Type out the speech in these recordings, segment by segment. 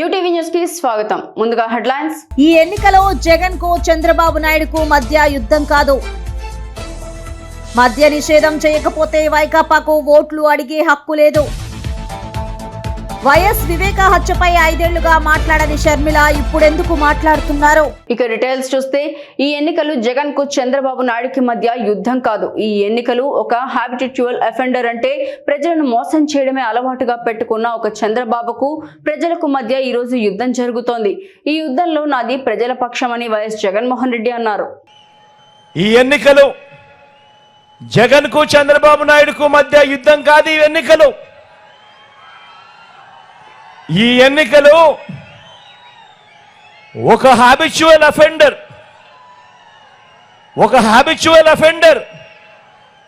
New TV news కి స్వాగతం. ముందుగా హెడ్లైన్స్. ఈ ఎన్నికలో జగన్ కు చంద్రబాబు నాయుడుకు మధ్య యుద్ధం కాదు. మద్య నిషేధం చేయకపోతే వైకాపాకు ఓట్లు అడిగే హక్కు లేదు. వైఎస్ వివేక హత్యపై 5 ఏళ్లుగా మాట్లాడని షర్మిల ఇప్పుడెందుకు మాట్లాడుతున్నారు? ఇక డీటెయిల్స్ చూస్తే ఈ ఎన్నికలు జగన్ కు చంద్రబాబు నాయుడుకి మధ్య యుద్ధం కాదు. ఈ ఎన్నికలు ఒక హ్యాబిచువల్ అఫెండర్ అంటే ప్రజలను మోసం చేయడమే అలవాటుగా పెట్టుకున్న ఒక చంద్రబాబుకు ప్రజలకు మధ్య ఈ రోజు యుద్ధం జరుగుతోంది. ఈ యుద్ధంలో నాది ప్రజల పక్షమని వైఎస్ జగన్మోహన్ రెడ్డి అన్నారు. ఈ ఎన్నికలు జగన్ కు చంద్రబాబు నాయుడుకు మధ్య యుద్ధం కాదు. ఈ ఎన్నికలు ఒక హ్యాబిచువల్ అఫెండర్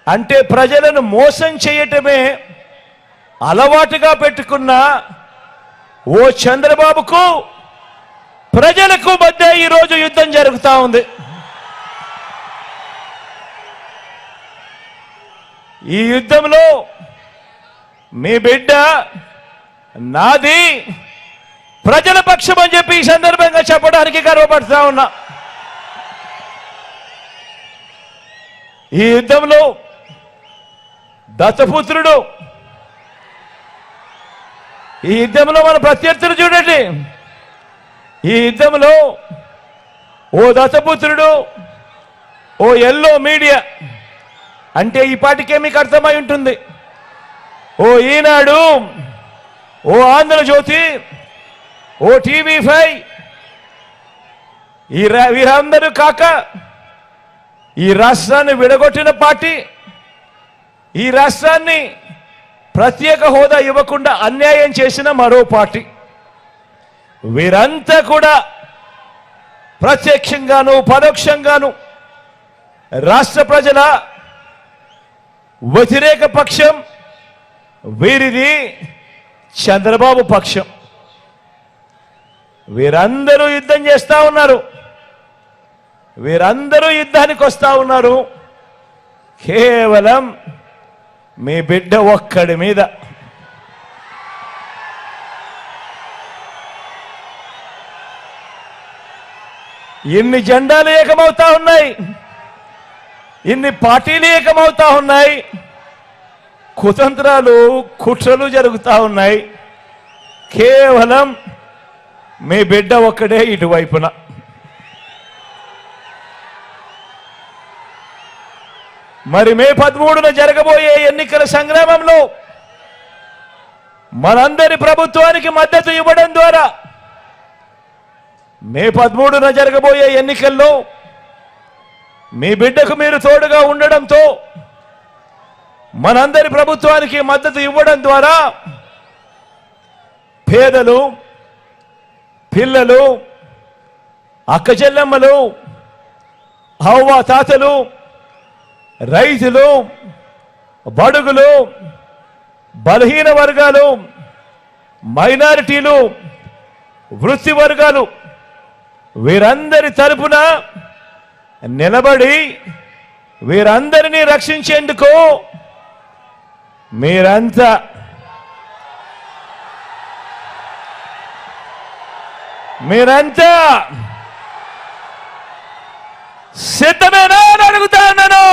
అంటే ప్రజలను మోసం చేయటమే అలవాటుగా పెట్టుకున్న ఓ చంద్రబాబుకు ప్రజలకు మధ్య ఈరోజు యుద్ధం జరుగుతూ ఉంది. ఈ యుద్ధంలో మీ బిడ్డ నాది ప్రజల పక్షం అని చెప్పి ఈ సందర్భంగా చెప్పడానికి గర్వపడుతూ ఉన్నా. ఈ యుద్ధంలో దత్తపుత్రుడు, ఈ యుద్ధంలో మన ప్రత్యర్థులు చూడండి. ఈ యుద్ధంలో ఓ దత్తపుత్రుడు, ఓ ఎల్లో మీడియా అంటే ఈ పాటికే మీకు అర్థమై ఉంటుంది. ఓ ఈనాడు, ఓ ఆంధ్రజ్యోతి, ఓ టీవీ5 వీరందరూ కాక ఈ రాష్ట్రాన్ని విడగొట్టిన పార్టీ, ఈ రాష్ట్రాన్ని ప్రత్యేక హోదా ఇవ్వకుండా అన్యాయం చేసిన మరో పార్టీ, వీరంతా కూడా ప్రత్యక్షంగాను పరోక్షంగాను రాష్ట్ర ప్రజల వ్యతిరేక పక్షం. వీరిది చంద్రబాబు పక్షం. వీరందరూ యుద్ధం చేస్తా ఉన్నారు. వీరందరూ యుద్ధానికి వస్తా ఉన్నారు కేవలం మీ బిడ్డ ఒక్కడి మీద. ఇన్ని జెండాలు ఏకమవుతా ఉన్నాయి, ఇన్ని పార్టీలు ఏకమవుతా ఉన్నాయి, కుతంత్రాలు కుట్రలు జరుగుతూ ఉన్నాయి. కేవలం మీ బిడ్డ ఒక్కడే ఇటువైపున. మరి మే 13న జరగబోయే ఎన్నికల సంగ్రామంలో మనందరి ప్రభుత్వానికి మద్దతు ఇవ్వడం ద్వారా మే 13న జరగబోయే ఎన్నికల్లో మీ బిడ్డకు మీరు తోడుగా ఉండడంతో మనందరి ప్రభుత్వానికి మద్దతు ఇవ్వడం ద్వారా పేదలు, పిల్లలు, అక్కచెల్లెమ్మలు, అవ్వ తాతలు, రైతులు, బడుగులు, బలహీన వర్గాలు, మైనారిటీలు, వృత్తి వర్గాలు వీరందరి తరపున నిలబడి వీరందరినీ రక్షించేందుకు మీరంతా సిద్ధమేనా అని అడుగుతా ఉన్నాను.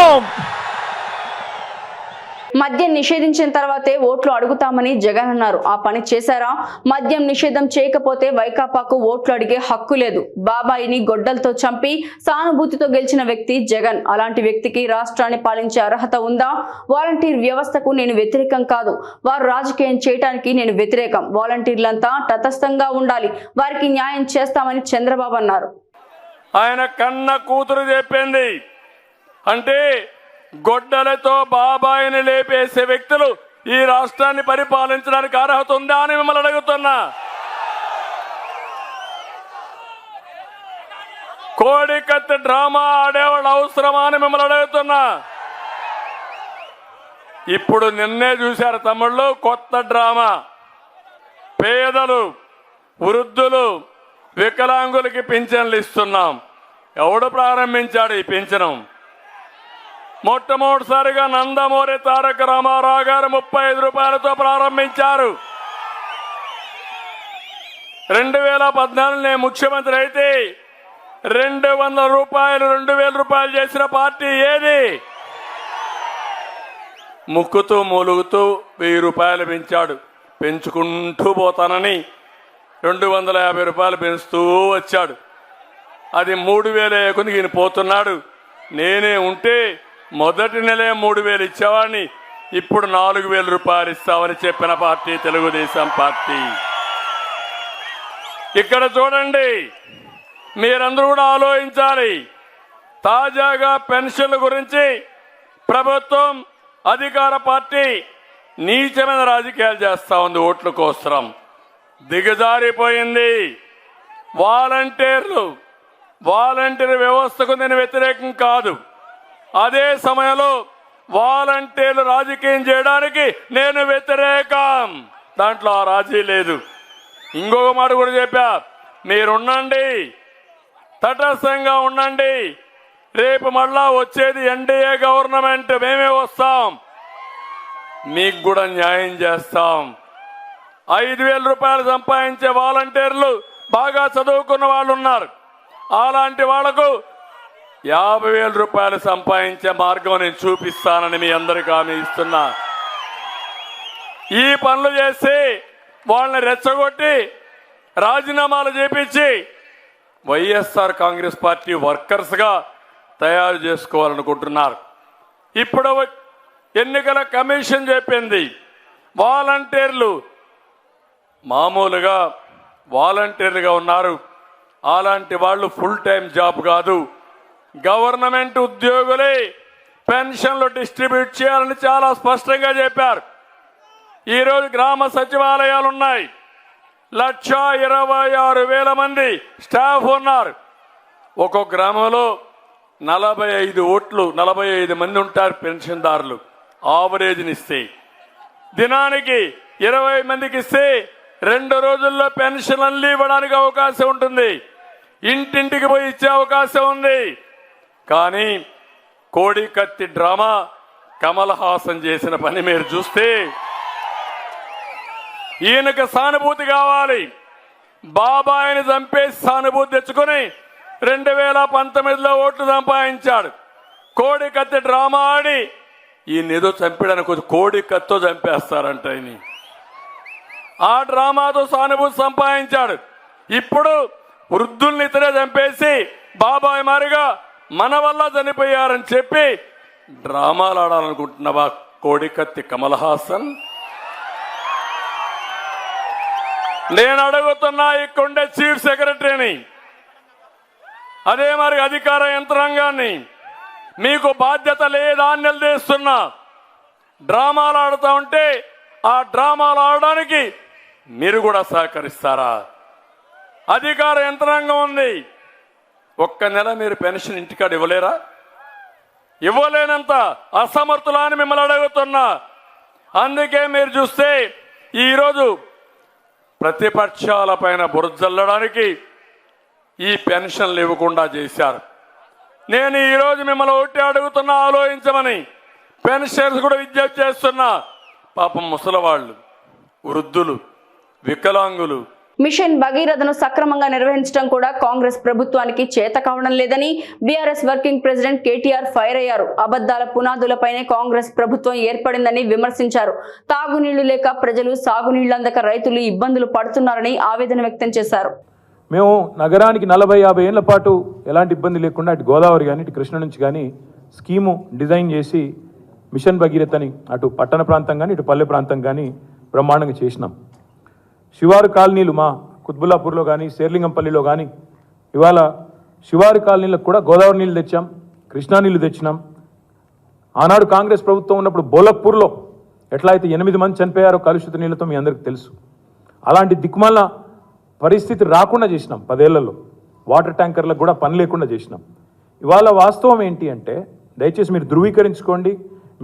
మద్యం నిషేధించిన తర్వాతే ఓట్లు అడుగుతామని జగన్ అన్నారు. ఆ పని చేశారా? మద్యం నిషేధం చేయకపోతే వైకాపాకు ఓట్లు అడిగే హక్కు లేదు. బాబాయిని గొడ్డలతో చంపి సానుభూతితో గెలిచిన వ్యక్తి జగన్. అలాంటి వ్యక్తికి రాష్ట్రాన్ని పాలించే అర్హత ఉందా? వాలంటీర్ వ్యవస్థకు నేను వ్యతిరేకం కాదు. వారు రాజకీయం చేయడానికి నేను వ్యతిరేకం. వాలంటీర్లంతా తటస్థంగా ఉండాలి. వారికి న్యాయం చేస్తామని చంద్రబాబు అన్నారు. ఆయన కన్న కూతురు చెప్పింది అంటే గొడ్డలతో బాబాయిని లేపేసే వ్యక్తులు ఈ రాష్ట్రాన్ని పరిపాలించడానికి అర్హత ఉందా అని మిమ్మల్ని అడుగుతున్నా. కోడికత్తి డ్రామా ఆడేవాళ్ళు అవసరమా అని మిమ్మల్ని అడుగుతున్నా. ఇప్పుడు నిన్నే చూశారు తమ్ముళ్ళు, కొత్త డ్రామా. పేదలు, వృద్ధులు, వికలాంగులకి పింఛన్లు ఇస్తున్నాం. ఎవడు ప్రారంభించాడు ఈ పింఛనం? మొట్టమొదటిసారిగా నందమూరి తారక రామారావు గారు 35 రూపాయలతో ప్రారంభించారు. 2014 నేను ముఖ్యమంత్రి అయితే 200 రూపాయలు 2000 రూపాయలు చేసిన పార్టీ ఏది? ముక్కుతూ మూలుగుతూ 1000 రూపాయలు పెంచాడు. పెంచుకుంటూ పోతానని 250 రూపాయలు పెంచుతూ వచ్చాడు. అది 3000 కొందికి ఈయన పోతున్నాడు. నేనే ఉంటే మొదటి నెలే 3000 ఇచ్చేవాడిని, ఇప్పుడు 4000 రూపాయలు ఇస్తామని చెప్పిన పార్టీ తెలుగుదేశం పార్టీ. ఇక్కడ చూడండి, మీరందరూ కూడా ఆలోచించాలి. తాజాగా పెన్షన్ల గురించి ప్రభుత్వం, అధికార పార్టీ నీచమైన రాజకీయాలు చేస్తా ఉంది. ఓట్ల కోసం దిగజారిపోయింది. వాలంటీర్ వ్యవస్థకు నేను వ్యతిరేకం కాదు. అదే సమయంలో వాలంటీర్లు రాజకీయం చేయడానికి నేను వ్యతిరేకం. దాంట్లో ఆ రాజీ లేదు. ఇంకొక మాట కూడా చెప్పా, మీరుండండి, తటస్థంగా ఉండండి. రేపు మళ్ళా వచ్చేది ఎన్డీఏ గవర్నమెంట్, మేమే వస్తాం, మీకు కూడా న్యాయం చేస్తాం. 5000 రూపాయలు సంపాదించే వాలంటీర్లు బాగా చదువుకున్న వాళ్ళు ఉన్నారు. అలాంటి వాళ్లకు 50,000 రూపాయలు సంపాదించే మార్గం నేను చూపిస్తానని మీ అందరికీ హామీ ఇస్తున్నా. ఈ పనులు చేసి వాళ్ళని రెచ్చగొట్టి రాజీనామాలు చేపించి వైఎస్ఆర్ కాంగ్రెస్ పార్టీ వర్కర్స్ గా తయారు చేసుకోవాలనుకుంటున్నారు. ఇప్పుడు ఎన్నికల కమిషన్ చెప్పింది, వాలంటీర్లు మామూలుగా వాలంటీర్లుగా ఉన్నారు. అలాంటి వాళ్ళు ఫుల్ టైం జాబ్ కాదు, గవర్నమెంట్ ఉద్యోగులే పెన్షన్లు డిస్ట్రిబ్యూట్ చేయాలని చాలా స్పష్టంగా చెప్పారు. ఈరోజు గ్రామ సచివాలయాలు ఉన్నాయి, 1,26,000 మంది స్టాఫ్ ఉన్నారు. ఒక్కొక్క గ్రామంలో 45 మంది ఉంటారు పెన్షన్దారులు. ఆవరేజ్ని ఇస్తే దినానికి 20 మందికి ఇస్తే 2 రోజుల్లో పెన్షన్ అన్ని ఇవ్వడానికి అవకాశం ఉంటుంది. ఇంటింటికి పోయి ఇచ్చే అవకాశం ఉంది. కానీ కోడి కత్తి డ్రామా కమల్ హాసన్ చేసిన పని మీరు చూస్తే ఈయనకు సానుభూతి కావాలి. బాబాయిని చంపేసి సానుభూతి తెచ్చుకుని 2019లో ఓట్లు సంపాదించాడు. కోడి కత్తి డ్రామా ఆడి ఈయన ఏదో చంపడానికి కోడి కత్తో చంపేస్తారంట. ఆ డ్రామాతో సానుభూతి సంపాదించాడు. ఇప్పుడు వృద్ధుల్ని ఇతరే చంపేసి బాబాయ్ మారిగా మన వల్ల చనిపోయారని చెప్పి డ్రామాలు ఆడాలనుకుంటున్నావా కోడి కత్తి కమల్ హాసన్? నేను అడుగుతున్నా, ఇక్కడుండే చీఫ్ సెక్రటరీని, అదే మరి అధికార యంత్రాంగాన్ని, మీకు బాధ్యత లేదా అని నిలదీస్తున్నా. డ్రామాలు ఆడుతూ ఉంటే ఆ డ్రామాలు ఆడడానికి మీరు కూడా సహకరిస్తారా? అధికార యంత్రాంగం ఉంది, ఒక్క నెల మీరు పెన్షన్ ఇంటికాడ ఇవ్వలేరా? ఇవ్వలేనంత అసమర్థులా అని మిమ్మల్ని అడుగుతున్నా. అందుకే మీరు చూస్తే ఈరోజు ప్రతిపక్షాల పైన బురజల్లడానికి ఈ పెన్షన్లు ఇవ్వకుండా చేశారు. నేను ఈరోజు మిమ్మల్ని ఒకటి అడుగుతున్నా, ఆలోచించమని. పెన్షన్స్ కూడా విజ్ఞప్తి చేస్తున్నా. పాపం ముసలివాళ్ళు, వృద్ధులు, వికలాంగులు. మిషన్ భగీరథను సక్రమంగా నిర్వహించడం కూడా కాంగ్రెస్ ప్రభుత్వానికి చేత కావడం లేదని BRS working president KTR fire అయ్యారు. అబద్దాల పునాదులపైనే కాంగ్రెస్ ప్రభుత్వం ఏర్పడిందని విమర్శించారు. తాగునీళ్లు లేక ప్రజలు, సాగునీళ్లు అందక రైతులు ఇబ్బందులు పడుతున్నారని ఆవేదన వ్యక్తం చేశారు. మేము నగరానికి 40-50 ఏళ్ల పాటు ఎలాంటి ఇబ్బంది లేకుండా అటు గోదావరి కానీ ఇటు కృష్ణ నుంచి కానీ స్కీము డిజైన్ చేసి మిషన్ భగీరథని అటు పట్టణ ప్రాంతం కానీ ఇటు పల్లె ప్రాంతం కానీ బ్రహ్మాండంగా చేసినాం. శివారు కాలనీలు మా కుత్బుల్లాపూర్లో కానీ శేర్లింగంపల్లిలో కానీ ఇవాళ శివారు కాలనీలకు కూడా గోదావరి నీళ్ళు తెచ్చాం, కృష్ణా నీళ్లు తెచ్చినాం. ఆనాడు కాంగ్రెస్ ప్రభుత్వం ఉన్నప్పుడు బోలక్పూర్లో ఎట్లా అయితే 8 మంది చనిపోయారో కలుషిత నీళ్లతో మీ అందరికీ తెలుసు. అలాంటి దిక్కుమాల పరిస్థితి రాకుండా చేసినాం. 10 ఏళ్లలో వాటర్ ట్యాంకర్లకు కూడా పని లేకుండా చేసినాం. ఇవాళ వాస్తవం ఏంటి అంటే, దయచేసి మీరు ధృవీకరించుకోండి.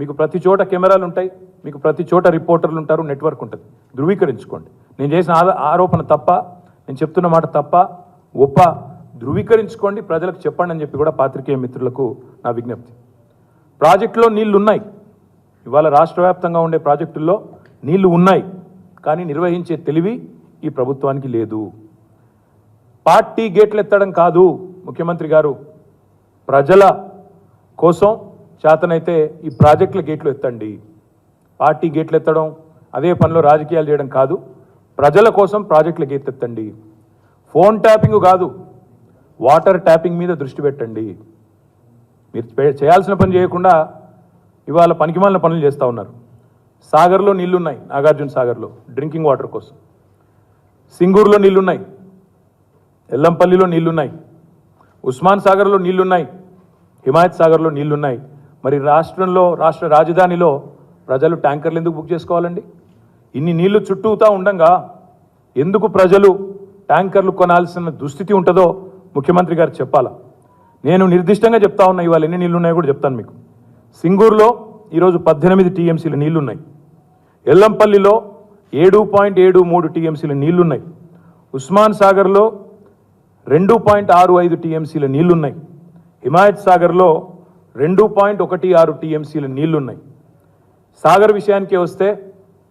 మీకు ప్రతి చోట కెమెరాలు ఉంటాయి, మీకు ప్రతి చోట రిపోర్టర్లు ఉంటారు, నెట్వర్క్ ఉంటుంది. ధృవీకరించుకోండి. నేను చేసిన ఆరోపణ తప్ప, నేను చెప్తున్న మాట తప్ప ఒప్ప ధృవీకరించుకోండి, ప్రజలకు చెప్పండి అని చెప్పి కూడా పాత్రికేయ మిత్రులకు నా విజ్ఞప్తి. ప్రాజెక్టులో నీళ్లు ఉన్నాయి. ఇవాళ రాష్ట్ర వ్యాప్తంగా ఉండే ప్రాజెక్టుల్లో నీళ్లు ఉన్నాయి, కానీ నిర్వహించే తెలివి ఈ ప్రభుత్వానికి లేదు. పార్టీ గేట్లు ఎత్తడం కాదు ముఖ్యమంత్రి గారు, ప్రజల కోసం చేతనైతే ఈ ప్రాజెక్టుల గేట్లు ఎత్తండి. పార్టీ గేట్లు ఎత్తడం, అదే పనిలో రాజకీయాలు చేయడం కాదు. ప్రజల కోసం ప్రాజెక్టుల గేట్లు ఎత్తండి. ఫోన్ ట్యాపింగ్ కాదు, వాటర్ ట్యాపింగ్ మీద దృష్టి పెట్టండి. మీరు చేయాల్సిన పని చేయకుండా ఇవాళ పనికిమాలిన పనులు చేస్తూ ఉన్నారు. సాగర్లో నీళ్లున్నాయి, నాగార్జున సాగర్లో డ్రింకింగ్ వాటర్ కోసం. సింగూరులో నీళ్లున్నాయి, ఎల్లంపల్లిలో నీళ్లున్నాయి, ఉస్మాన్ సాగర్లో నీళ్లున్నాయి, హిమాయత్ సాగర్లో నీళ్లున్నాయి. మరి రాష్ట్ర రాజధానిలో ప్రజలు ట్యాంకర్లు ఎందుకు బుక్ చేసుకోవాలండి? ఇన్ని నీళ్లు చుట్టూతా ఉండంగా ఎందుకు ప్రజలు ట్యాంకర్లు కొనాల్సిన దుస్థితి ఉంటుందో ముఖ్యమంత్రి గారు చెప్పాలా. నేను నిర్దిష్టంగా చెప్తా ఉన్నా, ఇవాళ ఎన్ని నీళ్లు ఉన్నాయో కూడా చెప్తాను మీకు. సింగూరులో ఈరోజు 18 టీఎంసీల నీళ్లున్నాయి, ఎల్లంపల్లిలో 7.73 టీఎంసీల నీళ్లున్నాయి, ఉస్మాన్ సాగర్లో 2.65 టీఎంసీల నీళ్లున్నాయి, హిమాయత్ సాగర్లో 2.16 టీఎంసీల నీళ్లున్నాయి. సాగర్ విషయానికి వస్తే,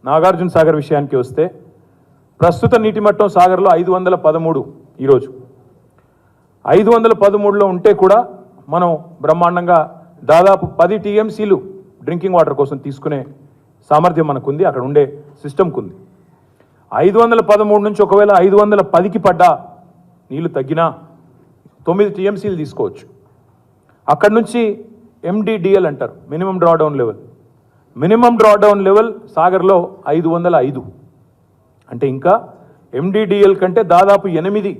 నాగార్జున సాగర్ విషయానికి వస్తే ప్రస్తుత నీటి మట్టం సాగర్లో 513 ఈరోజు. 513లో ఉంటే కూడా మనం బ్రహ్మాండంగా దాదాపు 10 టీఎంసీలు డ్రింకింగ్ వాటర్ కోసం తీసుకునే సామర్థ్యం మనకుంది, అక్కడ ఉండే సిస్టమ్కి ఉంది. 513 నుంచి ఒకవేళ 510కి పడ్డా నీళ్లు తగ్గినా 9 టీఎంసీలు తీసుకోవచ్చు. అక్కడి నుంచి MDDL అంటారు, minimum drawdown level. Minimum drawdown level సాగర్లో 505. అంటే ఇంకా MDDL కంటే దాదాపు 8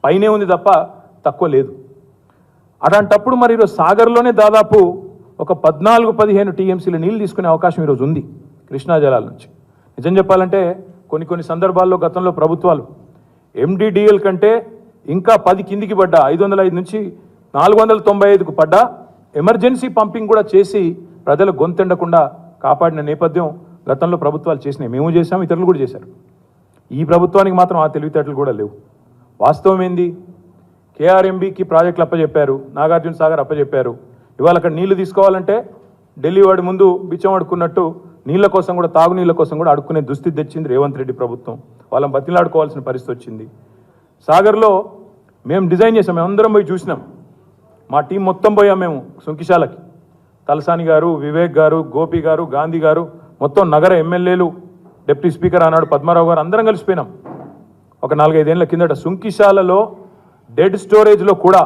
పైనే ఉంది తప్ప తక్కువ లేదు. అలాంటప్పుడు మరి ఈరోజు సాగర్లోనే దాదాపు ఒక 14-15 టీఎంసీల నీళ్ళు తీసుకునే అవకాశం ఈరోజు ఉంది కృష్ణా జలాల నుంచి. నిజం చెప్పాలంటే కొన్ని సందర్భాల్లో గతంలో ప్రభుత్వాలు MDDL కంటే ఇంకా 10 కిందికి పడ్డా, 505 నుంచి 495కు పడ్డా ఎమర్జెన్సీ పంపింగ్ కూడా చేసి ప్రజల గొంతెండకుండా కాపాడిన నేపథ్యం గతంలో ప్రభుత్వాలు చేసినాయి. మేము చేసాం, ఇతరులు కూడా చేశారు. ఈ ప్రభుత్వానికి మాత్రం ఆ తెలివితేటలు కూడా లేవు. వాస్తవం ఏంది? KRMBకి ప్రాజెక్టులు అప్పచెప్పారు, నాగార్జున సాగర్ అప్పచెప్పారు. ఇవాళ అక్కడ నీళ్లు తీసుకోవాలంటే ఢిల్లీ వాడి ముందు బిచ్చం అడుక్కున్నట్టు నీళ్ల కోసం కూడా, తాగునీళ్ల కోసం కూడా అడుక్కునే దుస్థితి తెచ్చింది రేవంత్ రెడ్డి ప్రభుత్వం. వాళ్ళని బతిలాడుకోవాల్సిన పరిస్థితి వచ్చింది. సాగర్లో మేము డిజైన్ చేసాం, మేము అందరం పోయి చూసినాం. మా టీం మొత్తం పోయాం మేము సుంకిశాలకి. తలసాని గారు, వివేక్ గారు, గోపి గారు, గాంధీ గారు, మొత్తం నగర ఎమ్మెల్యేలు, డిప్యూటీ స్పీకర్ ఆనాడు పద్మారావు గారు, అందరం కలిసిపోయినాం. ఒక 4-5 ఏళ్ల కిందట సుంకిశాలలో డెడ్ స్టోరేజ్లో కూడా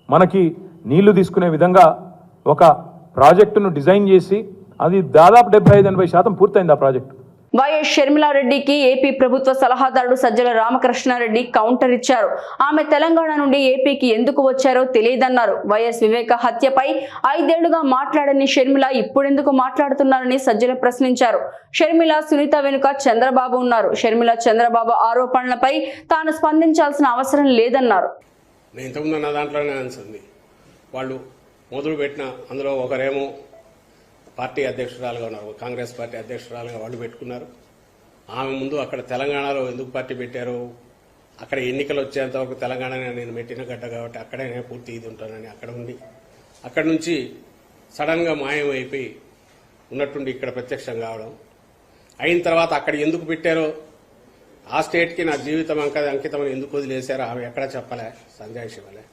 మనకి నీళ్లు తీసుకునే విధంగా ఒక ప్రాజెక్టును డిజైన్ చేసి అది దాదాపు 75-80% పూర్తయింది ఆ ప్రాజెక్టు. వైఎస్ షర్మిలారెడ్డికి ఏపీ ప్రభుత్వ సలహాదారుడు సజ్జల రామకృష్ణారెడ్డి కౌంటర్ ఇచ్చారు. ఆమె తెలంగాణ నుండి ఏపీకి ఎందుకు వచ్చారో తెలియదన్నారు. వైఎస్ వివేక హత్యపై 5 ఏళ్లుగా మాట్లాడని షర్మిల ఇప్పుడెందుకు మాట్లాడుతున్నారని సజ్జల ప్రశ్నించారు. షర్మిల, సునీత వెనుక చంద్రబాబు ఉన్నారు. షర్మిల చంద్రబాబు ఆరోపణలపై తాను స్పందించాల్సిన అవసరం లేదన్నారు. నేను ఇంతకుముందు నా దాంట్లోనే అనిసింది, వాళ్ళు మొదలు పెట్టిన అందులో ఒకరేమో పార్టీ అధ్యక్షురాలుగా ఉన్నారు, కాంగ్రెస్ పార్టీ అధ్యక్షురాలుగా వాళ్ళు పెట్టుకున్నారు. ఆమె ముందు అక్కడ తెలంగాణలో ఎందుకు పార్టీ పెట్టారు, అక్కడ ఎన్నికలు వచ్చేంత వరకు తెలంగాణ నేను పెట్టిన గడ్డ కాబట్టి అక్కడే నేను పూర్తి ఇది ఉంటానని అక్కడ ఉండి అక్కడి నుంచి సడన్గా మాయమైపోయి ఉన్నట్టుండి ఇక్కడ ప్రత్యక్షం కావడం. అయిన తర్వాత అక్కడ ఎందుకు పెట్టారో, ఆ స్టేట్కి నా జీవితం అంకితమని ఎందుకు వదిలేశారో ఆమె ఎక్కడా చెప్పలే, సంజయ్ శివలే.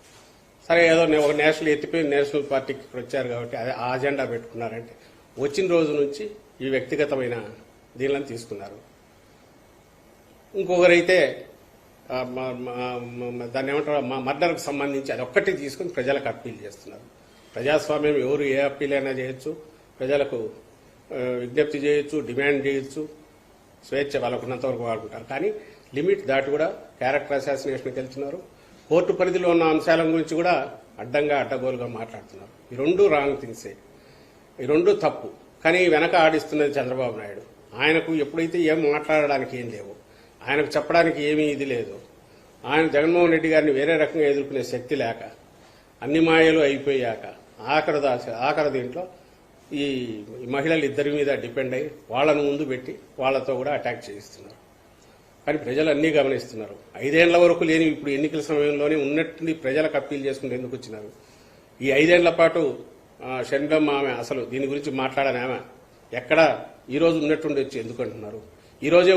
సరే ఏదో ఒక నేషనల్ ఎత్తిపోయి నేషనల్ పార్టీకి వచ్చారు కాబట్టి అదే ఆ అజెండా పెట్టుకున్నారంటే వచ్చిన రోజు నుంచి ఈ వ్యక్తిగతమైన దీనిలను తీసుకున్నారు. ఇంకొకరైతే దాన్ని ఏమంటారు, మర్డర్కు సంబంధించి అది ఒక్కటి తీసుకుని ప్రజలకు అప్పీల్ చేస్తున్నారు. ప్రజాస్వామ్యం ఎవరు ఏ అప్పీల్ అయినా చేయొచ్చు, ప్రజలకు విజ్ఞప్తి చేయొచ్చు, డిమాండ్ చేయొచ్చు, స్వేచ్ఛ వాళ్ళకున్నంత వరకు వాడుకుంటారు. కానీ లిమిట్ దాటి కూడా క్యారెక్టర్ అసాసినేషన్కి వెళ్తున్నారు. కోర్టు పరిధిలో ఉన్న అంశాల గురించి కూడా అడ్డగోలుగా మాట్లాడుతున్నారు. ఈ రెండు రాంగ్ థింగ్సే, ఈ రెండు తప్పు. కానీ వెనక ఆడిస్తున్నది చంద్రబాబు నాయుడు. ఆయనకు ఎప్పుడైతే ఏం మాట్లాడడానికి ఏం లేవు, ఆయనకు చెప్పడానికి ఏమీ ఇది లేదు, ఆయన జగన్మోహన్ రెడ్డి గారిని వేరే రకంగా ఎదుర్కొనే శక్తి లేక అన్ని మాయలు అయిపోయాక ఆఖరి దీంట్లో ఈ మహిళలు ఇద్దరి మీద డిపెండ్ అయ్యి వాళ్ళను ముందు పెట్టి వాళ్ళతో కూడా అటాక్ చేయిస్తున్నారు. కానీ ప్రజలు అన్నీ గమనిస్తున్నారు. 5 ఏళ్ల వరకు లేని ఇప్పుడు ఎన్నికల సమయంలోనే ఉన్నట్టు ప్రజలకు అప్పీల్ చేసుకుంటూ ఎందుకు వచ్చినారు? ఈ 5 ఏళ్ల పాటు షర్మిలమ్మ ఆమె అసలు దీని గురించి మాట్లాడని ఆమె ఎక్కడ ఈరోజు ఉన్నట్టుండి వచ్చి ఎందుకు అంటున్నారు? ఈరోజే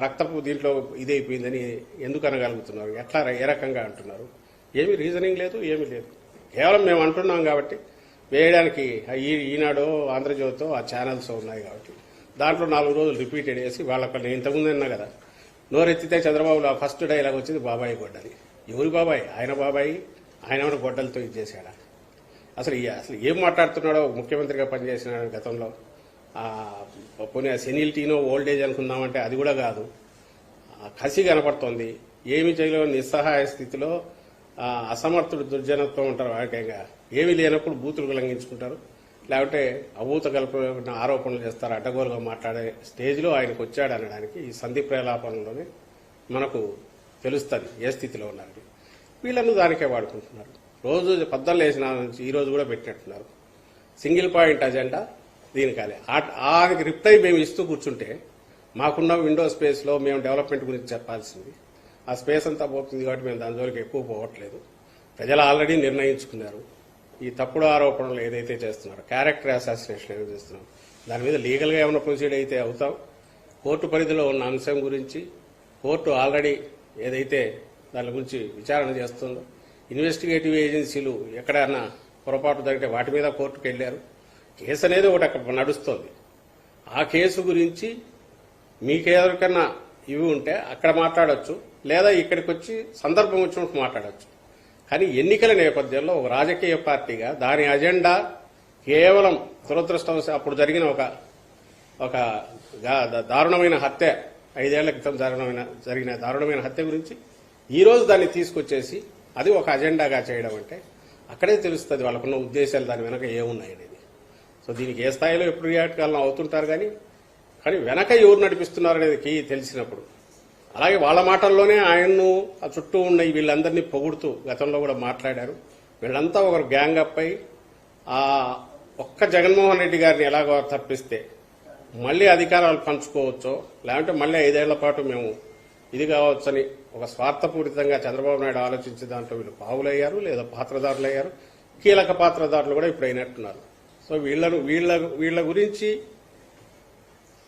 రక్తపు దీంట్లో ఇదైపోయిందని ఎందుకు అనగలుగుతున్నారు? ఎట్లా ఏ రకంగా అంటున్నారు? ఏమీ రీజనింగ్ లేదు, ఏమీ లేదు. కేవలం మేము అంటున్నాం కాబట్టి వేయడానికి ఈనాడో ఆంధ్రజ్యోతో ఆ ఛానల్స్ ఉన్నాయి కాబట్టి దాంట్లో 4 రోజులు రిపీటెడ్ చేసి వాళ్ళకి నేను ఇంతకుముందు అన్నా కదా, నోరెత్తితే చంద్రబాబులో ఫస్ట్ డైలాగ్ వచ్చింది బాబాయి గొడ్డలి. ఎవరి బాబాయ్? ఆయన బాబాయి. ఆయన ఏమైనా గొడ్డలతో ఇచ్చేసాడా? అసలు ఏం మాట్లాడుతున్నాడో ముఖ్యమంత్రిగా పనిచేసిన గతంలో పోనీ సెనిలిటీనో ఓల్డేజ్ అనుకుందామంటే అది కూడా కాదు. కసి కనపడుతోంది. ఏమి చేయలేని నిస్సహాయ స్థితిలో అసమర్థుడు దుర్జనత్వం ఉంటారు. వాటిగా ఏమీ లేనప్పుడు బూతులు ఉల్లంఘించుకుంటారు, లేకపోతే అభూత కల్పన ఆరోపణలు చేస్తారు, అడ్డగోలుగా మాట్లాడే స్టేజ్లో ఆయనకు వచ్చాడు అనడానికి ఈ సంధి ప్రలాపనలోనే మనకు తెలుస్తుంది ఏ స్థితిలో ఉన్నారని. వీళ్ళను దానికే వాడుకుంటున్నారు. రోజు పద్దలు వేసిన నుంచి ఈ రోజు కూడా పెట్టినట్టున్నారు. సింగిల్ పాయింట్ అజెండా దీనికాలే. ఆనికి రిప్లై మేము ఇస్తూ కూర్చుంటే మాకున్న విండో స్పేస్లో మేము డెవలప్మెంట్ గురించి చెప్పాల్సింది. ఆ స్పేస్ అంతా పోతుంది కాబట్టి మేము దాని జోలికి ఎక్కువ పోవట్లేదు. ప్రజలు ఆల్రెడీ నిర్ణయించుకున్నారు. ఈ తప్పుడు ఆరోపణలు ఏదైతే చేస్తున్నారో, క్యారెక్టర్ అసాసినేషన్ ఏదైతే చేస్తున్నారో దాని మీద లీగల్గా ఏమైనా ప్రొసీడ్ అయితే అవుతాం. కోర్టు పరిధిలో ఉన్న అంశం గురించి కోర్టు ఆల్రెడీ ఏదైతే దాని గురించి విచారణ చేస్తుందో, ఇన్వెస్టిగేటివ్ ఏజెన్సీలు ఎక్కడైనా పొరపాటు జరిగితే వాటి మీద కోర్టుకు వెళ్లారు. కేసు అనేది ఒకటి అక్కడ నడుస్తోంది. ఆ కేసు గురించి మీకెవరికన్నా ఇవి ఉంటే అక్కడ మాట్లాడొచ్చు, లేదా ఇక్కడికి వచ్చి సందర్భం వచ్చినప్పుడు మాట్లాడొచ్చు. కానీ ఎన్నికల నేపథ్యంలో ఒక రాజకీయ పార్టీగా దాని అజెండా కేవలం దురదృష్టవశాత్తు అప్పుడు జరిగిన ఒక దారుణమైన హత్య, 5 ఏళ్ల క్రితం జరిగిన దారుణమైన హత్య గురించి ఈరోజు దాన్ని తీసుకొచ్చేసి అది ఒక అజెండాగా చేయడం అంటే అక్కడే తెలుస్తుంది వాళ్ళకున్న ఉద్దేశాలు దాని వెనక ఏమున్నాయి అనేది. సో దీనికి ఏ స్థాయిలో ఎప్పుడు రియాక్ట్ కాలం అవుతుంటారు కానీ వెనక ఎవరు నడిపిస్తున్నారు అనేది తెలిసినప్పుడు, అలాగే వాళ్ళ మాటల్లోనే ఆయన్ను ఆ చుట్టూ ఉన్న వీళ్ళందరినీ పొగుడుతూ గతంలో కూడా మాట్లాడారు. వీళ్ళంతా ఒకరు గ్యాంగ్ అప్ అయి ఒక్క జగన్మోహన్ రెడ్డి గారిని ఎలాగో తప్పిస్తే మళ్లీ అధికారాలు పంచుకోవచ్చో, లేదంటే మళ్లీ 5 ఏళ్ల పాటు మేము ఇది కావచ్చని ఒక స్వార్థపూరితంగా చంద్రబాబు నాయుడు ఆలోచించే దాంట్లో వీళ్ళు పావులయ్యారు, లేదా పాత్రదారులయ్యారు. కీలక పాత్రదారులు కూడా ఇప్పుడు అయినట్టున్నారు. సో వీళ్ళ గురించి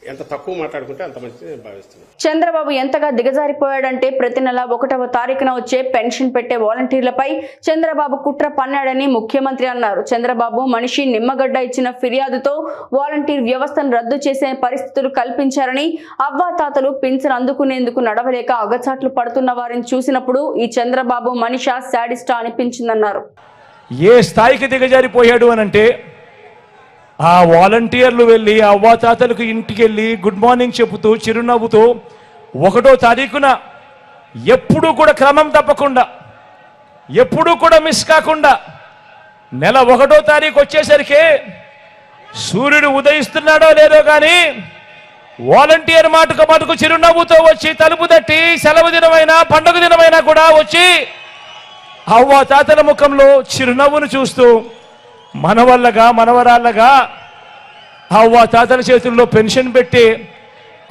ఎంత తక్కువ మాట్లాడుకుంటే అంత మంచిది నేను భావిస్తున్నాను. చంద్రబాబు ఎంతగా దిగజారిపోయాడంటే ప్రతి నెల 1వ తారీఖున వచ్చే పెన్షన్ పెట్టే వాలంటీర్లపై చంద్రబాబు కుట్ర పన్నాడని ముఖ్యమంత్రి అన్నారు. చంద్రబాబు మనిషి నిమ్మగడ్డ ఇచ్చిన ఫిర్యాదుతో వాలంటీర్ వ్యవస్థను రద్దు చేసే పరిస్థితులు కల్పించారని, అవ్వాతాతలు పింఛన్ అందుకునేందుకు నడవలేక అగచాట్లు పడుతున్న వారిని చూసినప్పుడు ఈ చంద్రబాబు మనిషా శాడిస్టా అనిపించిందన్నారు. ఏ స్థాయికి దిగజారిపోయాడు అనంటే ఆ వాలంటీర్లు వెళ్ళి అవ్వాతాతలకు ఇంటికి వెళ్ళి గుడ్ మార్నింగ్ చెబుతూ చిరునవ్వుతూ 1వ తారీఖున ఎప్పుడూ కూడా క్రమం తప్పకుండా, ఎప్పుడూ కూడా మిస్ కాకుండా నెల 1వ తారీఖు వచ్చేసరికి సూర్యుడు ఉదయిస్తున్నాడో లేదో కానీ వాలంటీర్ మటుకు చిరునవ్వుతో వచ్చి తలుపు తట్టి సెలవు దినమైనా పండుగ దినమైనా కూడా వచ్చి అవ్వాతాతల ముఖంలో చిరునవ్వును చూస్తూ మనవల్లగా మనవరాళ్ళగా అవ్వాతాతల చేతుల్లో పెన్షన్ పెట్టి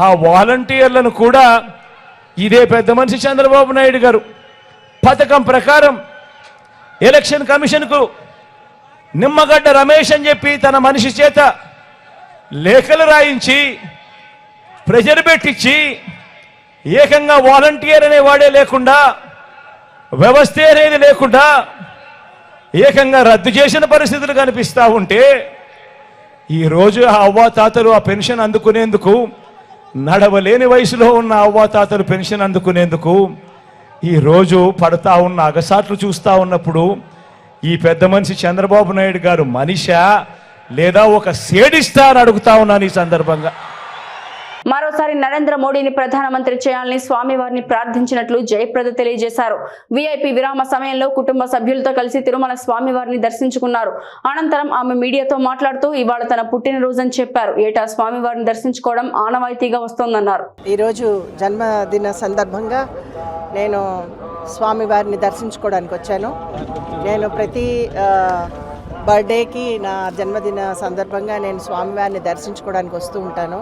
ఆ వాలంటీర్లను కూడా ఇదే పెద్ద మనిషి చంద్రబాబు నాయుడు గారు పథకం ప్రకారం ఎలక్షన్ కమిషన్కు నిమ్మగడ్డ రమేష్ అని చెప్పి తన మనిషి చేత లేఖలు రాయించి ప్రెజర్ పెట్టించి ఏకంగా వాలంటీర్ అనేవాడే లేకుండా, వ్యవస్థ అనేది లేకుండా ఏకంగా రద్దు చేసిన పరిస్థితులు కనిపిస్తూ ఉంటే ఈరోజు ఆ అవ్వాతాతలు ఆ పెన్షన్ అందుకునేందుకు, నడవలేని వయసులో ఉన్న అవ్వాతాతలు పెన్షన్ అందుకునేందుకు ఈరోజు పడతా ఉన్న అగసాట్లు చూస్తూ ఉన్నప్పుడు ఈ పెద్ద మనిషి చంద్రబాబు నాయుడు గారు మనిషా లేదా ఒక సేడిస్తా అని అడుగుతా ఉన్నాను ఈ సందర్భంగా. మరోసారి నరేంద్ర మోడీని ప్రధానమంత్రి చేయాలని స్వామివారిని ప్రార్థించినట్లు జయప్రద తెలియజేశారు. వీఐపీ విరామ సమయంలో కుటుంబ సభ్యులతో కలిసి తిరుమల స్వామివారిని దర్శించుకున్నారు. అనంతరం ఆమె మీడియాతో మాట్లాడుతూ ఇవాళ తన పుట్టినరోజని చెప్పారు. ఏటా స్వామివారిని దర్శించుకోవడం ఆనవాయితీగా వస్తోందన్నారు. ఈరోజు జన్మదిన సందర్భంగా నేను స్వామివారిని దర్శించుకోవడానికి వచ్చాను. నేను ప్రతి బర్త్డేకి నా జన్మదిన సందర్భంగా నేను స్వామివారిని దర్శించుకోవడానికి వస్తూ ఉంటాను.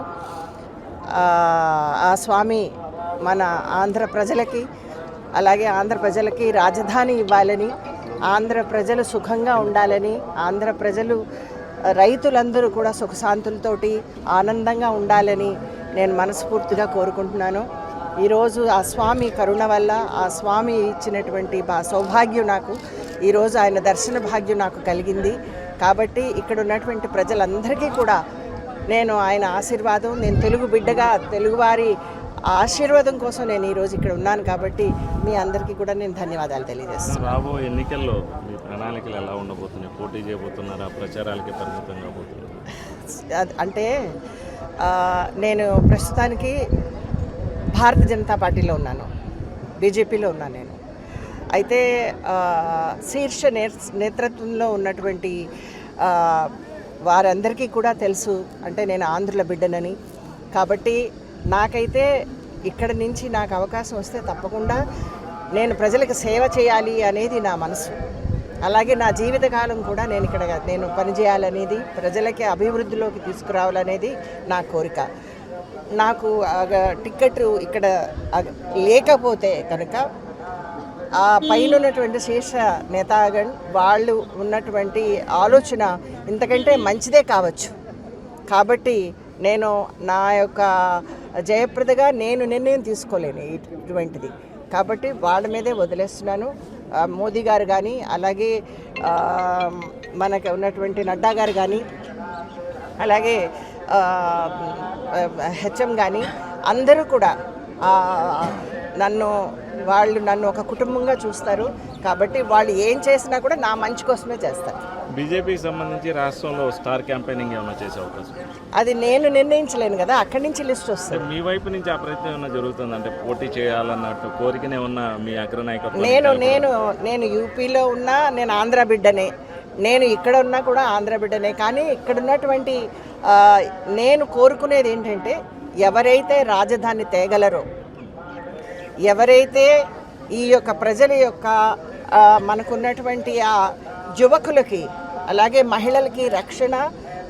ఆ స్వామి మన ఆంధ్ర ప్రజలకి, అలాగే ఆంధ్ర ప్రజలకి రాజధాని ఇవ్వాలని, ఆంధ్ర ప్రజలు సుఖంగా ఉండాలని, ఆంధ్ర ప్రజలు రైతులందరూ కూడా సుఖశాంతులతోటి ఆనందంగా ఉండాలని నేను మనస్ఫూర్తిగా కోరుకుంటున్నాను. ఈరోజు ఆ స్వామి కరుణ వల్ల, ఆ స్వామి ఇచ్చినటువంటి సౌభాగ్యం నాకు, ఈరోజు ఆయన దర్శన భాగ్యం నాకు కలిగింది. కాబట్టి ఇక్కడ ఉన్నటువంటి ప్రజలందరికీ కూడా నేను ఆయన ఆశీర్వాదం, నేను తెలుగు బిడ్డగా తెలుగువారి ఆశీర్వాదం కోసం నేను ఈరోజు ఇక్కడ ఉన్నాను. కాబట్టి మీ అందరికీ కూడా నేను ధన్యవాదాలు తెలియజేస్తున్నాను. రాబోయే ఎన్నికల్లో మీ ప్రణాళికలు ఎలా ఉండబోతున్నాయి? పోటీ చేయబోతున్నారా? ప్రచారాలకి పరిమితం కాబోతున్నారు? అంటే నేను ప్రస్తుతానికి భారతీయ జనతా పార్టీలో ఉన్నాను, బీజేపీలో ఉన్నాను నేను. అయితే శీర్ష నేతృత్వంలో ఉన్నటువంటి వారందరికీ కూడా తెలుసు, అంటే నేను ఆంధ్రుల బిడ్డనని. కాబట్టి నాకైతే ఇక్కడి నుంచి నాకు అవకాశం వస్తే తప్పకుండా నేను ప్రజలకు సేవ చేయాలి అనేది నా మనసు. అలాగే నా జీవితకాలం కూడా నేను పనిచేయాలనేది, ప్రజలకి అభివృద్ధిలోకి తీసుకురావాలనేది నా కోరిక. నాకు టికెట్ ఇక్కడ లేకపోతే కనుక ఆ పైన ఉన్నటువంటి శీర్ష నేతాగణ్ వాళ్ళు ఉన్నటువంటి ఆలోచన ఇంతకంటే మంచిదే కావచ్చు. కాబట్టి నేను నా యొక్క జయప్రదగా నేను నిర్ణయం తీసుకోలేను ఇటువంటిది. కాబట్టి వాళ్ళ మీదే వదిలేస్తున్నాను. మోదీ గారు కానీ, అలాగే మనకు ఉన్నటువంటి నడ్డా గారు కానీ, అలాగే హెచ్ఎం కానీ అందరూ కూడా వాళ్ళు నన్ను ఒక కుటుంబంగా చూస్తారు. కాబట్టి వాళ్ళు ఏం చేసినా కూడా నా మంచి కోసమే చేస్తారు. బీజేపీకి సంబంధించి రాష్ట్రంలో స్టార్ క్యాంపెయినింగ్ ఏమైనా చేసే అవకాశం? అది నేను నిర్ణయించలేను కదా, అక్కడి నుంచి లిస్ట్ వస్తుంది. మీ వైపు నుంచి ఆ ప్రయత్నం ఏమైనా జరుగుతుంది? అంటే పోటీ చేయాలన్నట్టు కోరికనే ఉన్న మీ అగ్రనాయకత్వం? నేను యూపీలో ఉన్నా, నేను ఆంధ్ర బిడ్డనే. నేను ఇక్కడ ఉన్నా కూడా ఆంధ్ర బిడ్డనే. కానీ ఇక్కడ ఉన్నటువంటి నేను కోరుకునేది ఏంటంటే, ఎవరైతే రాజధాని తేగలరో, ఎవరైతే ఈ యొక్క ప్రజల యొక్క మనకున్నటువంటి ఆ యువకులకి, అలాగే మహిళలకి రక్షణ,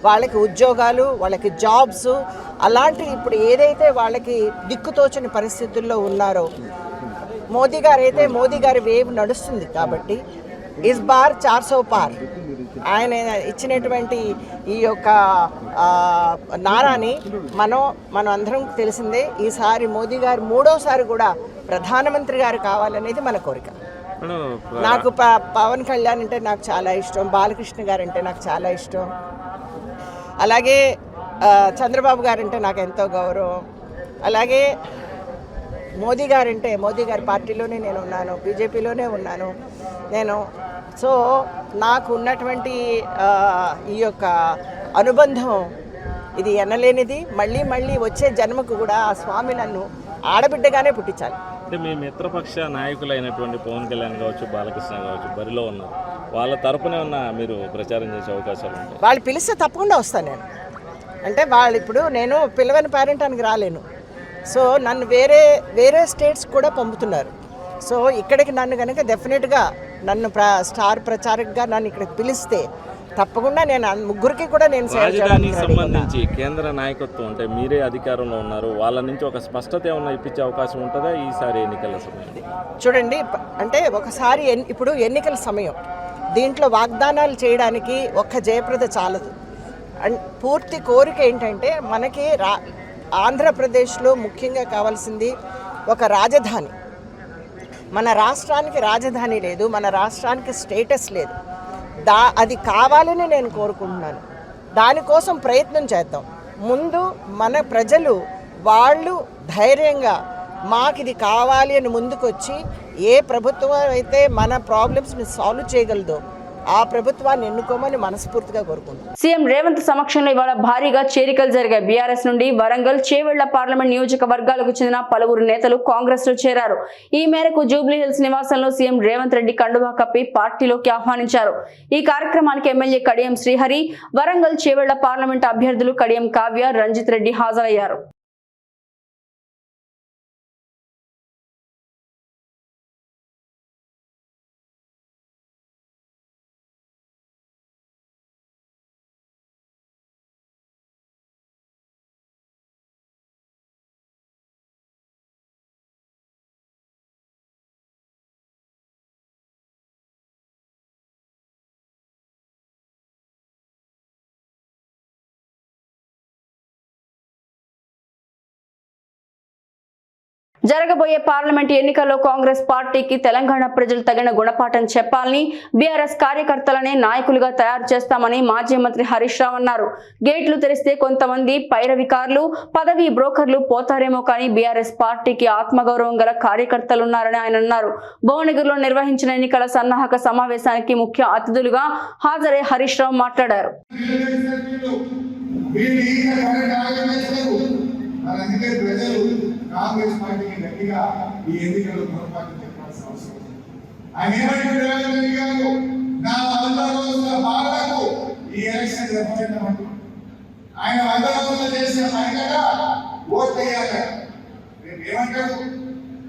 వాళ్ళకి ఉద్యోగాలు, వాళ్ళకి జాబ్స్, అలాంటి ఇప్పుడు ఏదైతే వాళ్ళకి దిక్కుతోచని పరిస్థితుల్లో ఉన్నారో, మోదీ గారి వేవ్ నడుస్తుంది. కాబట్టి ఇస్ బార్ 400 పార్ ఆయన ఇచ్చినటువంటి ఈ యొక్క నారాని మనం అందరం తెలిసిందే. ఈసారి మోదీ గారు మూడోసారి కూడా ప్రధానమంత్రి గారు కావాలనేది మన కోరిక. నాకు పవన్ కళ్యాణ్ అంటే నాకు చాలా ఇష్టం, బాలకృష్ణ గారు అంటే నాకు చాలా ఇష్టం, అలాగే చంద్రబాబు గారు అంటే నాకు ఎంతో గౌరవం, అలాగే మోదీ గారి పార్టీలోనే నేను ఉన్నాను, బీజేపీలోనే ఉన్నాను నేను. సో నాకు ఉన్నటువంటి ఈ యొక్క అనుబంధం ఇది ఎనలేనిది. మళ్ళీ వచ్చే జన్మకు కూడా ఆ స్వామి నన్ను ఆడబిడ్డగానే పుట్టించాలి. అంటే మీ మిత్రపక్ష నాయకులైనటువంటి పవన్ కళ్యాణ్ కావచ్చు, బాలకృష్ణ కావచ్చు, బరిలో ఉన్నారు. వాళ్ళ తరపునే ఉన్న మీరు ప్రచారం చేసే అవకాశాలు ఉంటాయి? వాళ్ళు పిలిస్తే తప్పకుండా వస్తాను నేను. అంటే వాళ్ళు ఇప్పుడు నేను పిలవని పేరెంటానికి రాలేను. సో నన్ను వేరే స్టేట్స్ కూడా పంపుతున్నారు. సో ఇక్కడికి నన్ను కనుక డెఫినెట్గా నన్ను స్టార్ ప్రచారకగా నన్ను ఇక్కడికి పిలిస్తే తప్పకుండా నేను ముగ్గురికి కూడా నేను రాజధానికి సంబంధించి కేంద్ర నాయకత్వం అంటే మీరే అధికారంలో ఉన్నారు, వాళ్ళ నుంచి ఒక స్పష్టత ఏమన్నా ఇప్పించే అవకాశం ఉంటుందా ఈసారి ఎన్నికల సమయం? చూడండి, అంటే ఒకసారి ఇప్పుడు ఎన్నికల సమయం, దీంట్లో వాగ్దానాలు చేయడానికి ఒక్క జయప్రద చాలదు. పూర్తి కోరిక ఏంటంటే మనకి ఆంధ్రప్రదేశ్లో ముఖ్యంగా కావాల్సింది ఒక రాజధాని. మన రాష్ట్రానికి రాజధాని లేదు, మన రాష్ట్రానికి స్టేటస్ లేదు. అది కావాలని నేను కోరుకుంటున్నాను. దానికోసం ప్రయత్నం చేద్దాం. ముందు మన ప్రజలు వాళ్ళు ధైర్యంగా మాకిది కావాలి అని ముందుకొచ్చి ఏ ప్రభుత్వం అయితే మన ప్రాబ్లమ్స్ని సాల్వ్ చేయగలదో ఆ ప్రభుత్వాన్ని ఎన్నుకోమని మనస్ఫూర్తిగా కోరుకుంటున్నాను. సీఎం రేవంత్ సమక్షంలో ఇవాళ భారీగా చేరికలు జరిగాయి. బీఆర్ఎస్ నుండి వరంగల్, చేవెళ్ల పార్లమెంట్ నియోజకవర్గాలకు చెందిన పలువురు నేతలు కాంగ్రెస్ లో చేరారు. ఈ మేరకు జూబ్లీహిల్స్ నివాసంలో సీఎం రేవంత్ రెడ్డి కండువా కప్పి పార్టీలోకి ఆహ్వానించారు. ఈ కార్యక్రమానికి ఎమ్మెల్యే కడియం శ్రీహరి, వరంగల్, చేవెళ్ల పార్లమెంట్ అభ్యర్థులు కడియం కావ్య, రంజిత్ రెడ్డి హాజరయ్యారు. జరగబోయే పార్లమెంట్ ఎన్నికల్లో కాంగ్రెస్ పార్టీకి తెలంగాణ ప్రజలు తగిన గుణపాఠం చెప్పాలని బీఆర్ఎస్ కార్యకర్తలనే నాయకులుగా తయారు చేస్తామని మాజీ మంత్రి హరీష్ రావు అన్నారు. గేట్లు తెరిస్తే కొంతమంది పైరవికారులు పదవీ బ్రోకర్లు పోతారేమో కానీ బీఆర్ఎస్ పార్టీకి ఆత్మగౌరవం గల కార్యకర్తలున్నారని ఆయన అన్నారు. భువనగిరిలో నిర్వహించిన ఎన్నికల సన్నాహక సమావేశానికి ముఖ్య అతిథులుగా హాజరై హరీష్ రావు మాట్లాడారు. కాంగ్రెస్ పార్టీకి గట్టిగా ఈ ఎన్నికల్లో పొరపాటు చెప్పాల్సిన అవసరం ఉంది. ఆయన ఏమంటారు? నా 100 రోజుల పాలనకు ఈ ఎలక్షన్ జరపమంటారు. ఆయన 100 రోజులు చేసిన పని కదా ఓట్ వేయాలి. రేపు ఏమంటాడు?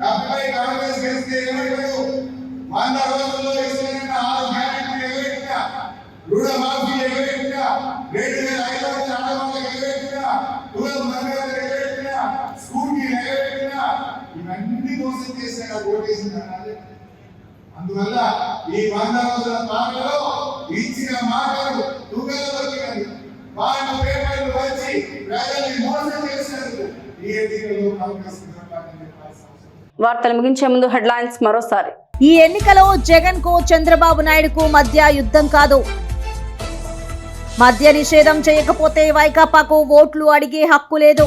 డబ్బుపై కాంగ్రెస్ గెలిస్తే ఏమంటాడు? 100 రోజుల్లో ఇస్తున్న 6 గ్యారెంటీలు ఎగవేట్టినా, రుణమాఫీ ఎగవేట్టినా, 2500 ఆడవాళ్ళకి ఎగవేట్టినా, తులం మహిళలకు ఎగవేట్టినా, స్కూటీ ఎగవేట్టినా, ఇవన్నీ మోసం చేసిన ఓటేసింది. అందువల్ల ఈ 100 రోజుల పాలనలో ఇచ్చిన మాటలు తుగలబడినవి. వాళ్ళు పేపర్లు వచ్చి ప్రజల్ని మోసం చేసినందుకు ఈ ఎన్నికల్లో కాంగ్రెస్ వార్తలు ముగించే ముందు హెడ్లైన్స్ మరోసారి. ఈ ఎన్నికలో జగన్ కు చంద్రబాబు నాయుడుకు మధ్య యుద్ధం కాదు. మద్య నిషేధం చేయకపోతే వైకాపాకు ఓట్లు అడిగే హక్కు లేదు.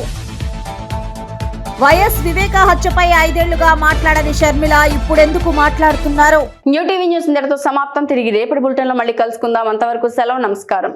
వైఎస్ వివేక హత్యపై 5 ఏళ్లుగా మాట్లాడని షర్మిల ఇప్పుడెందుకు మాట్లాడుతున్నారు? న్యూ టీవీ న్యూస్ ఇంతటితో సమాప్తం. తిరిగి రేపటి బులెటిన్లో మళ్ళీ కలుసుకుందాం. అంతవరకు సెలవు. నమస్కారం.